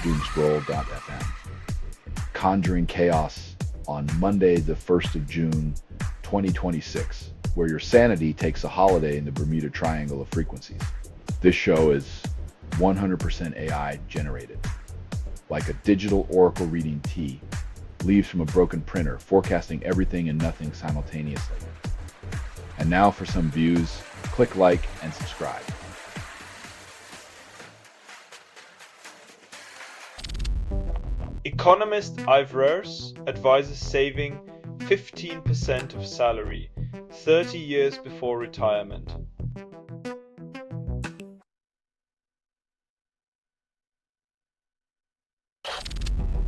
Doomscroll.fm. Conjuring chaos on Monday, the 1st of June, 2026, where your sanity takes a holiday in the Bermuda Triangle of frequencies. This show is 100% AI generated, like a digital oracle reading tea, leaves from a broken printer, forecasting everything and nothing simultaneously. And now for some views, click like and subscribe. Economist Ivers advises saving 15% of salary 30 years before retirement.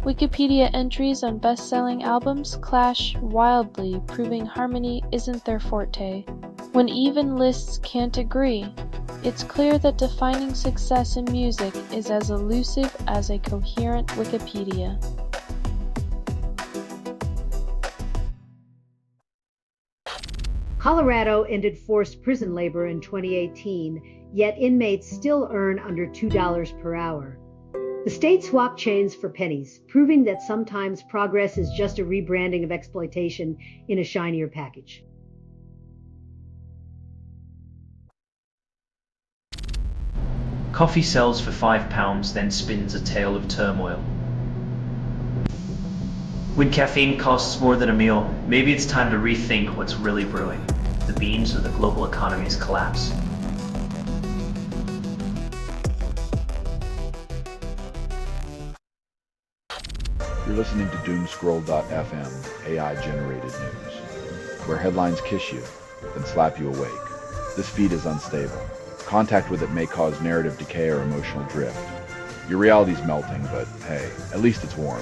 Wikipedia entries on best-selling albums clash wildly, proving harmony isn't their forte. When even lists can't agree, it's clear that defining success in music is as elusive as a coherent Wikipedia. Colorado ended forced prison labor in 2018, yet inmates still earn under $2 per hour. The state swapped chains for pennies, proving that sometimes progress is just a rebranding of exploitation in a shinier package. Coffee sells for £5, then spins a tale of turmoil. When caffeine costs more than a meal, maybe it's time to rethink what's really brewing: the beans or the global economy's collapse. You're listening to Doomscroll.fm, AI-generated news, where headlines kiss you, then slap you awake. This feed is unstable. Contact with it may cause narrative decay or emotional drift. Your reality's melting, but hey, at least it's warm.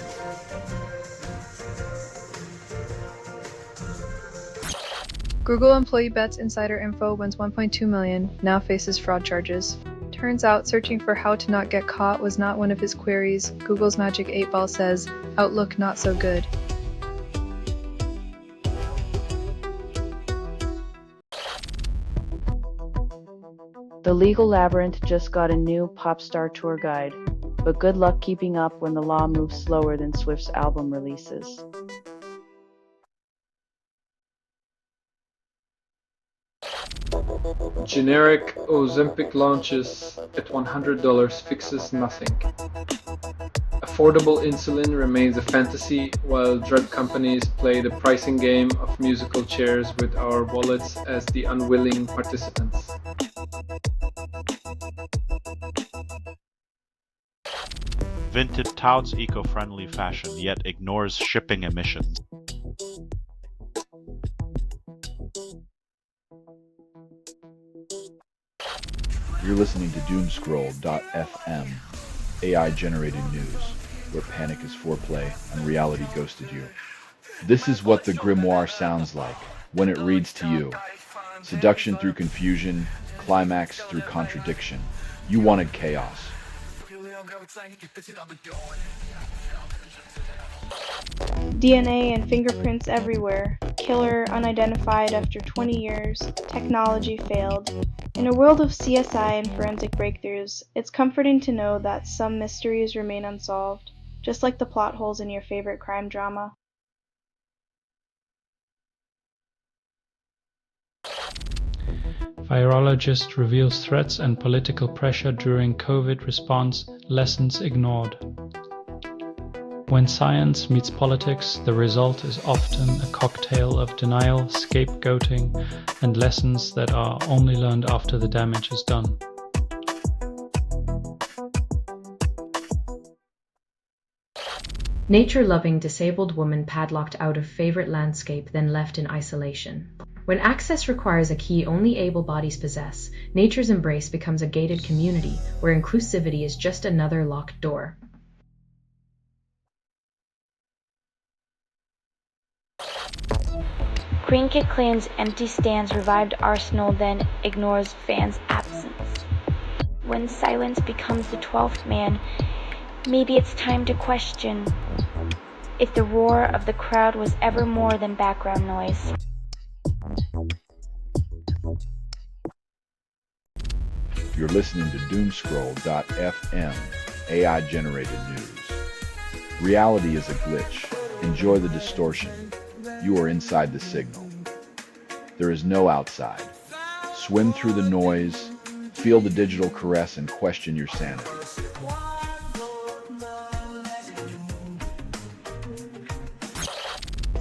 Google employee bets insider info wins $1.2 million, now faces fraud charges. Turns out searching for how to not get caught was not one of his queries. Google's Magic 8-Ball says, Outlook not so good. The Legal Labyrinth just got a new pop star tour guide, but good luck keeping up when the law moves slower than Swift's album releases. Generic Ozempic launches at $100 fixes nothing. Affordable insulin remains a fantasy, while drug companies play the pricing game of musical chairs with our wallets as the unwilling participants. Vinted touts eco-friendly fashion, yet ignores shipping emissions. You're listening to Doomscroll.fm, AI-generated news, where panic is foreplay and reality ghosted you. This is what the grimoire sounds like when it reads to you. Seduction through confusion, climax through contradiction. You wanted chaos. DNA and fingerprints everywhere. Killer unidentified after 20 years. Technology failed. In a world of CSI and forensic breakthroughs, it's comforting to know that some mysteries remain unsolved, just like the plot holes in your favorite crime drama. Virologist reveals threats and political pressure during COVID response, lessons ignored. When science meets politics, the result is often a cocktail of denial, scapegoating, and lessons that are only learned after the damage is done. Nature-loving disabled woman padlocked out of favorite landscape, then left in isolation. When access requires a key only able bodies possess, nature's embrace becomes a gated community where inclusivity is just another locked door. Green Kit claims empty stands revived Arsenal, then ignores fans' absence. When silence becomes the 12th man, maybe it's time to question if the roar of the crowd was ever more than background noise. You're listening to Doomscroll.fm, AI-generated news. Reality is a glitch. Enjoy the distortion. You are inside the signal. There is no outside. Swim through the noise, feel the digital caress, and question your sanity.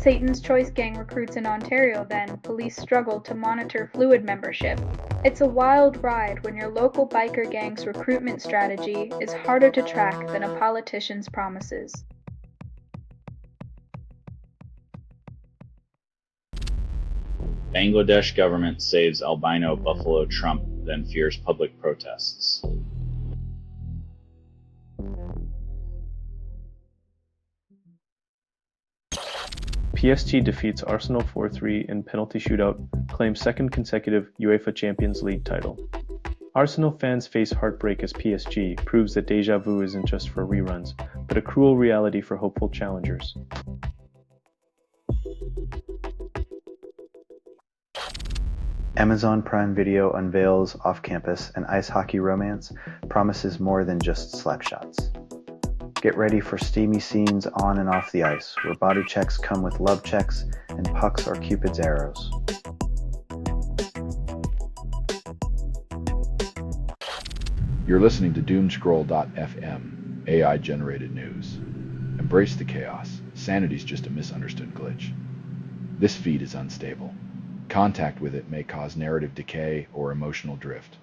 Satan's Choice Gang recruits in Ontario, then police struggle to monitor fluid membership. It's a wild ride when your local biker gang's recruitment strategy is harder to track than a politician's promises. Bangladesh government saves albino buffalo Trump, then fears public protests. PSG defeats Arsenal 4-3 in penalty shootout, claims second consecutive UEFA Champions League title. Arsenal fans face heartbreak as PSG proves that deja vu isn't just for reruns, but a cruel reality for hopeful challengers. Amazon Prime Video unveils Off-Campus, an ice hockey romance, promises more than just slapshots. Get ready for steamy scenes on and off the ice, where body checks come with love checks and pucks are Cupid's arrows. You're listening to Doomscroll.fm, AI-generated news. Embrace the chaos. Sanity's just a misunderstood glitch. This feed is unstable. Contact with it may cause narrative decay or emotional drift.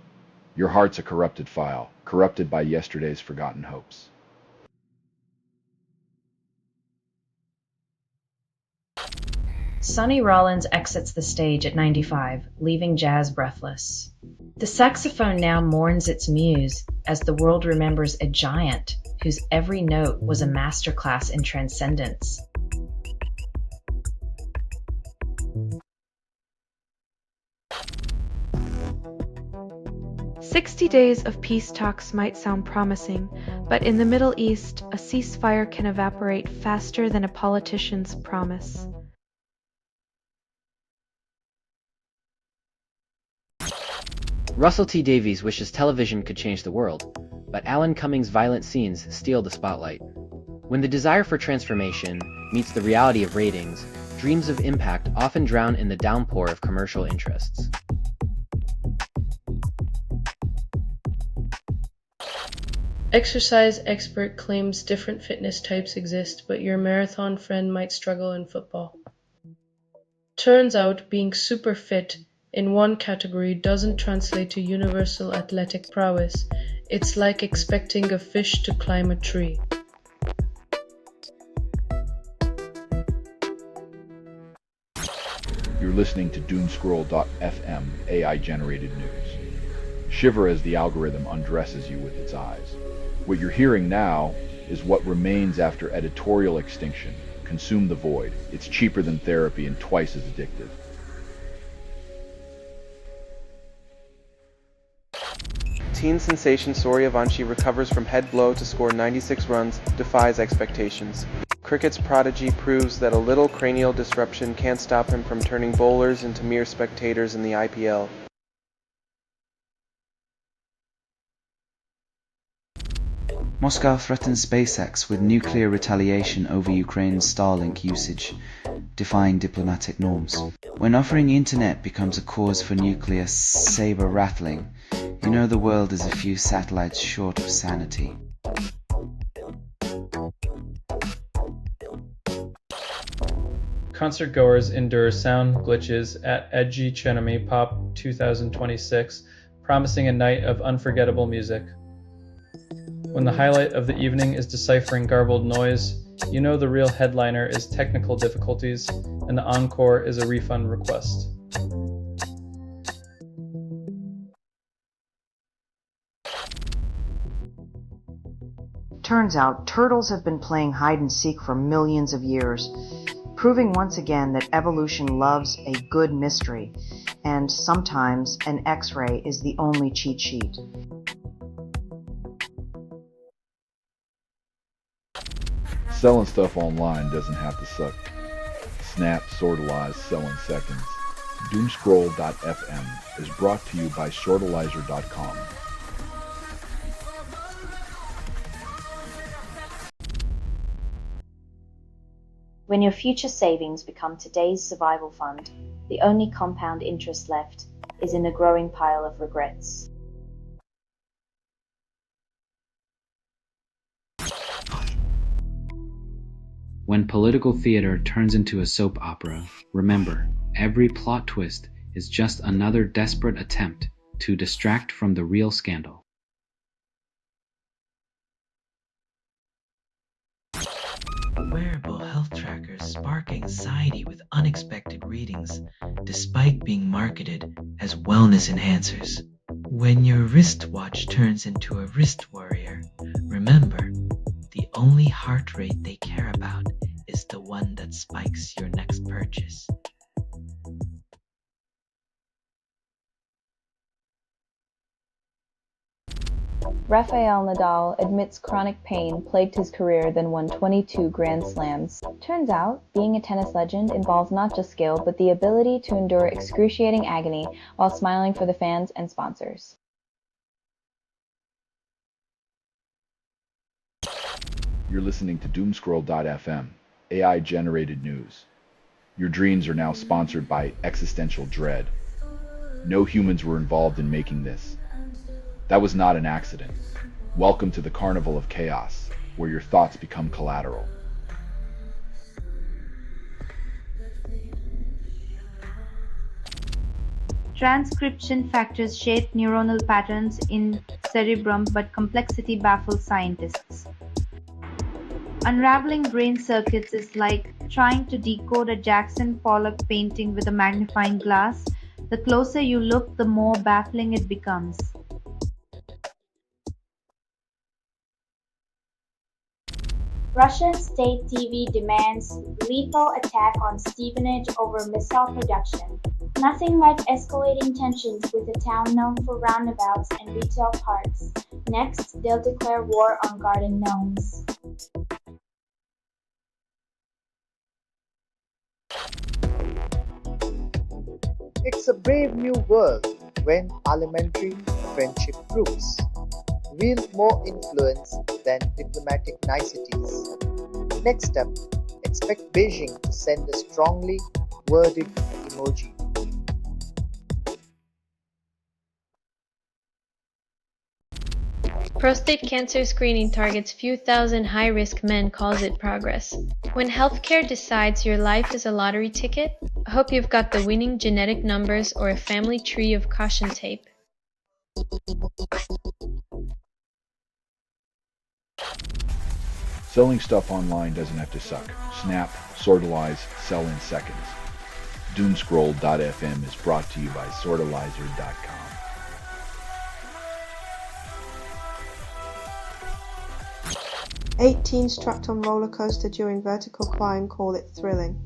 Your heart's a corrupted file, corrupted by yesterday's forgotten hopes. Sonny Rollins exits the stage at 95, leaving jazz breathless. The saxophone now mourns its muse as the world remembers a giant whose every note was a masterclass in transcendence. "60 days of peace talks might sound promising, but in the Middle East, a ceasefire can evaporate faster than a politician's promise." Russell T Davies wishes television could change the world, but Alan Cummings' violent scenes steal the spotlight. When the desire for transformation meets the reality of ratings, dreams of impact often drown in the downpour of commercial interests. Exercise expert claims different fitness types exist, but your marathon friend might struggle in football. Turns out being super fit in one category doesn't translate to universal athletic prowess. It's like expecting a fish to climb a tree. You're listening to Doomscroll.fm, AI-generated news. Shiver as the algorithm undresses you with its eyes. What you're hearing now is what remains after editorial extinction. Consume the void. It's cheaper than therapy and twice as addictive. Teen sensation Suryavanshi recovers from head blow to score 96 runs, defies expectations. Cricket's prodigy proves that a little cranial disruption can't stop him from turning bowlers into mere spectators in the IPL. Moscow threatens SpaceX with nuclear retaliation over Ukraine's Starlink usage, defying diplomatic norms. When offering internet becomes a cause for nuclear saber rattling, you know the world is a few satellites short of sanity. Concertgoers endure sound glitches at Edgy Chenemy Pop 2026, promising a night of unforgettable music. When the highlight of the evening is deciphering garbled noise, you know the real headliner is technical difficulties, and the encore is a refund request. Turns out, turtles have been playing hide and seek for millions of years, proving once again that evolution loves a good mystery, and sometimes an X-ray is the only cheat sheet. Selling stuff online doesn't have to suck. Snap, sortalize, sell in seconds. Doomscroll.fm is brought to you by sortalizer.com. When your future savings become today's survival fund, the only compound interest left is in a growing pile of regrets. When political theater turns into a soap opera, remember, every plot twist is just another desperate attempt to distract from the real scandal. Wearable health trackers spark anxiety with unexpected readings, despite being marketed as wellness enhancers. When your wristwatch turns into a wrist warrior, remember, the only heart rate they care about is the one that spikes your next purchase. Rafael Nadal admits chronic pain plagued his career, then won 22 Grand Slams. Turns out, being a tennis legend involves not just skill, but the ability to endure excruciating agony while smiling for the fans and sponsors. You're listening to Doomscroll.fm, AI-generated news. Your dreams are now sponsored by Existential Dread. No humans were involved in making this. That was not an accident. Welcome to the Carnival of Chaos, where your thoughts become collateral. Transcription factors shape neuronal patterns in cerebrum, but complexity baffles scientists. Unraveling brain circuits is like trying to decode a Jackson Pollock painting with a magnifying glass. The closer you look, the more baffling it becomes. Russian state TV demands lethal attack on Stevenage over missile production. Nothing like escalating tensions with a town known for roundabouts and retail parks. Next, they'll declare war on garden gnomes. It's a brave new world when parliamentary friendship proves. Wield more influence than diplomatic niceties. Next up, expect Beijing to send a strongly worded emoji. Prostate cancer screening targets few thousand high-risk men calls it progress. When healthcare decides your life is a lottery ticket, I hope you've got the winning genetic numbers or a family tree of caution tape. Selling stuff online doesn't have to suck. Snap, sortalize, sell in seconds. Doomscroll.fm is brought to you by sortalizer.com. Eight teens trapped on roller coaster during vertical climb call it thrilling.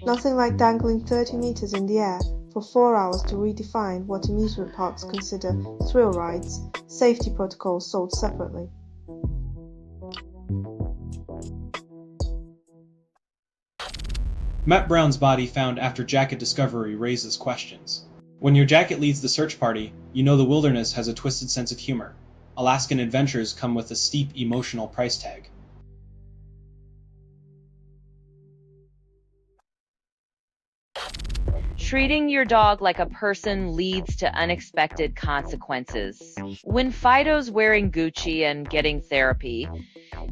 Nothing like dangling 30 meters in the air for 4 hours to redefine what amusement parks consider thrill rides. Safety protocols sold separately. Matt Brown's body found after jacket discovery raises questions. When your jacket leads the search party, you know the wilderness has a twisted sense of humor. Alaskan adventures come with a steep emotional price tag. Treating your dog like a person leads to unexpected consequences. When Fido's wearing Gucci and getting therapy,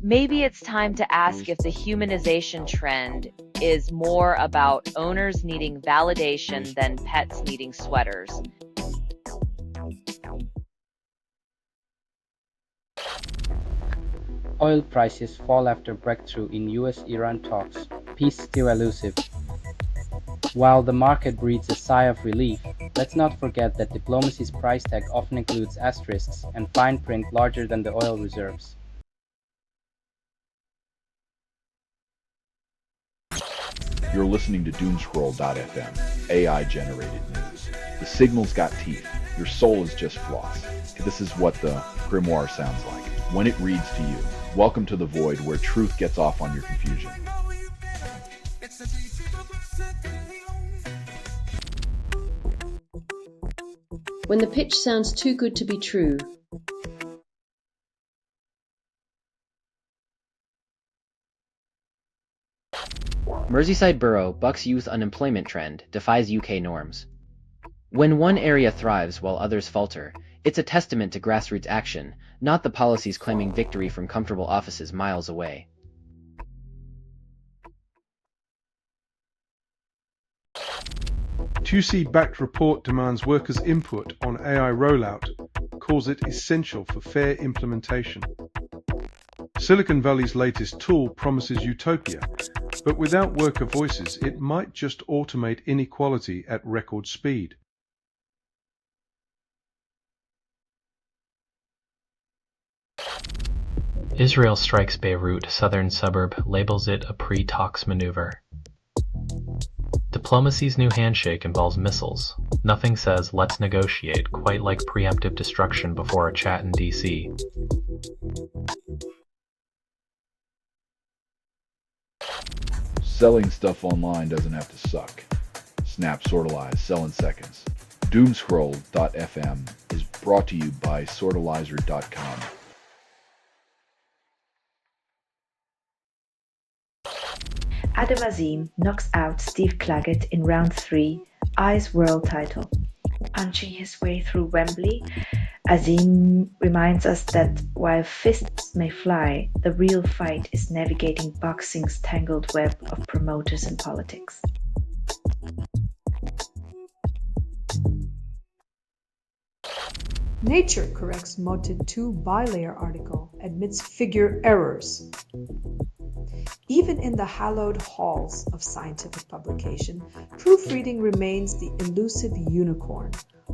maybe it's time to ask if the humanization trend is more about owners needing validation than pets needing sweaters. Oil prices fall after breakthrough in US-Iran talks. Peace still elusive. While the market breathes a sigh of relief, let's not forget that diplomacy's price tag often includes asterisks and fine print larger than the oil reserves. You're listening to Doomscroll.fm, AI-generated news. The signal's got teeth. Your soul is just floss. This is what the grimoire sounds like when it reads to you. Welcome to the void where truth gets off on your confusion. When the pitch sounds too good to be true. Merseyside Borough bucks youth unemployment trend, defies UK norms. When one area thrives while others falter, it's a testament to grassroots action, not the policies claiming victory from comfortable offices miles away. TUC-backed report demands workers' input on AI rollout, calls it essential for fair implementation. Silicon Valley's latest tool promises utopia, but without worker voices, it might just automate inequality at record speed. Israel strikes Beirut southern suburb, labels it a pre-talks maneuver. Diplomacy's new handshake involves missiles. Nothing says let's negotiate quite like preemptive destruction before a chat in DC. Selling stuff online doesn't have to suck. Snap, Sortalize, sell in seconds. Doomscroll.fm is brought to you by Sortalizer.com. Adam Azim knocks out Steve Claggett in round 3, Ice World title. Punching his way through Wembley, Azim reminds us that while fists may fly, the real fight is navigating boxing's tangled web of promoters and politics. Nature corrects Modded 2 bilayer article, admits figure errors. Even in the hallowed halls of scientific publication, proofreading remains the elusive unicorn,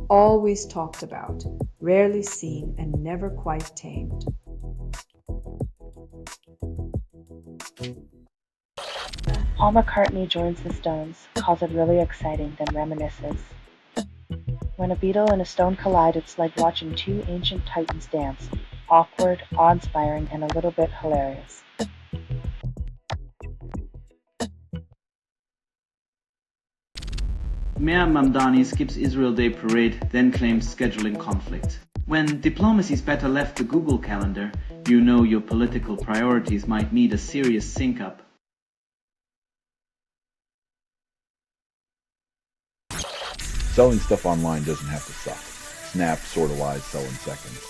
always talked about, rarely seen, and never quite tamed. Paul McCartney joins the Stones, calls it really exciting, then reminisces. When a Beatle and a Stone collide, it's like watching two ancient titans dance, awkward, awe-inspiring, and a little bit hilarious. Mayor Mamdani skips Israel Day parade, then claims scheduling conflict. When diplomacy's better left the Google Calendar, you know your political priorities might need a serious sync-up. Selling stuff online doesn't have to suck. Snap, Sortalize, sell in seconds.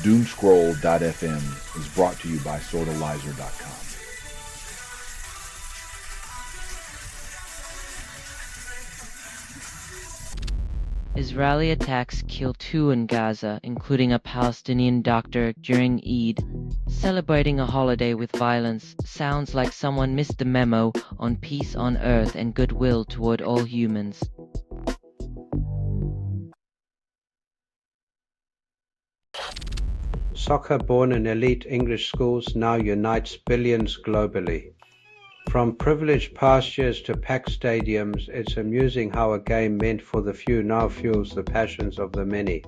Doomscroll.fm is brought to you by Sortalizer.com. Israeli attacks kill 2 in Gaza, including a Palestinian doctor during Eid. Celebrating a holiday with violence sounds like someone missed the memo on peace on earth and goodwill toward all humans. Soccer born in elite English schools now unites billions globally. From privileged pastures to packed stadiums, it's amusing how a game meant for the few now fuels the passions of the many.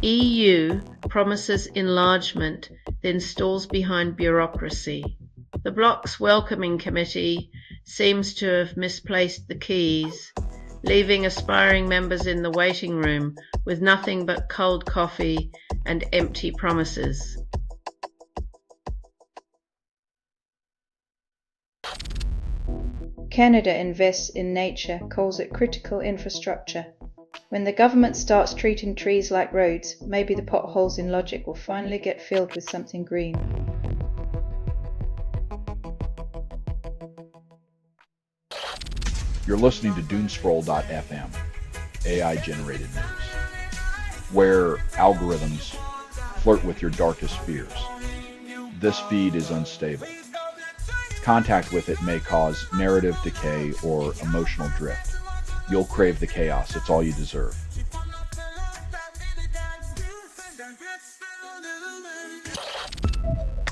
EU promises enlargement, then stalls behind bureaucracy. The bloc's welcoming committee seems to have misplaced the keys, leaving aspiring members in the waiting room with nothing but cold coffee and empty promises. Canada invests in nature, calls it critical infrastructure. When the government starts treating trees like roads, maybe the potholes in logic will finally get filled with something green. You're listening to Doomscroll.fm, AI-generated news, where algorithms flirt with your darkest fears. This feed is unstable. Contact with it may cause narrative decay or emotional drift. You'll crave the chaos. It's all you deserve.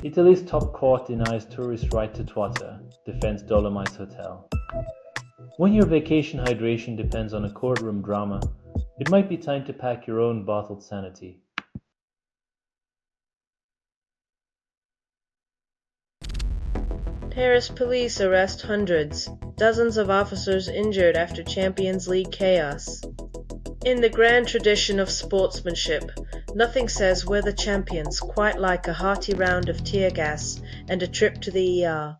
Italy's top court denies tourists right to twatter, defends Dolomites Hotel. When your vacation hydration depends on a courtroom drama, it might be time to pack your own bottled sanity. Paris police arrest hundreds, dozens of officers injured after Champions League chaos. In the grand tradition of sportsmanship, Nothing says we're the champions quite like a hearty round of tear gas and a trip to the ER.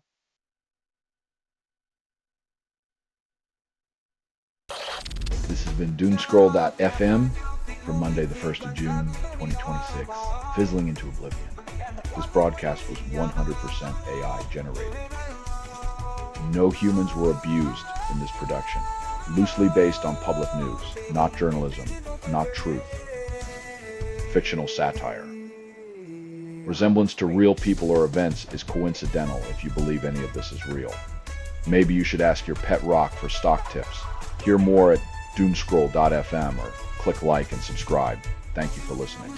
This has been Doomscroll.fm for Monday the 1st of June 2026, fizzling into oblivion. This broadcast was 100% AI generated. No humans were abused in this production. Loosely based on public news, not journalism, not truth. Fictional satire. Resemblance to real people or events is coincidental if you believe any of this is real. Maybe you should ask your pet rock for stock tips. Hear more at doomscroll.fm or click like and subscribe. Thank you for listening.